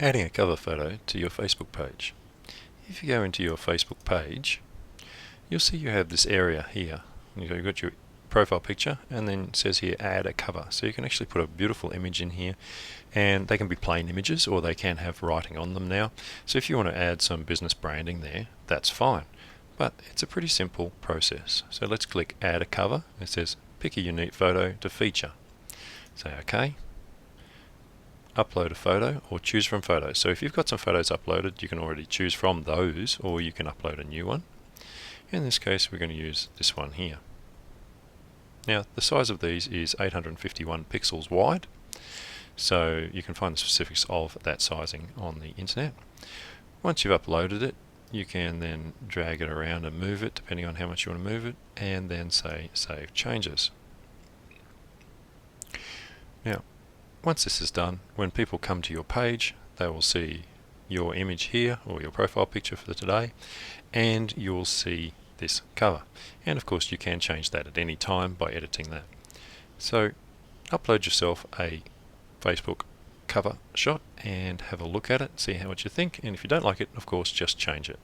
Adding a cover photo to your Facebook page. If you go into your Facebook page, you'll see you have this area here. You've got your profile picture, and then it says here add a cover. So you can actually put a beautiful image in here, and they can be plain images or they can have writing on them now. So if you want to add some business branding there, that's fine. But it's a pretty simple process. So let's click add a cover. It says pick a unique photo to feature. Say OK. Upload a photo or choose from photos. So if you've got some photos uploaded, you can already choose from those, or you can upload a new one. In this case, we're going to use this one here. Now, the size of these is 851 pixels wide, so you can find the specifics of that sizing on the internet. Once you've uploaded it, you can then drag it around and move it depending on how much you want to move it, and then say save changes. Now, once this is done, when people come to your page, they will see your image here, or your profile picture for today, and you'll see this cover. And of course you can change that at any time by editing that. So upload yourself a Facebook cover shot and have a look at it, see what you think, and if you don't like it, of course, just change it.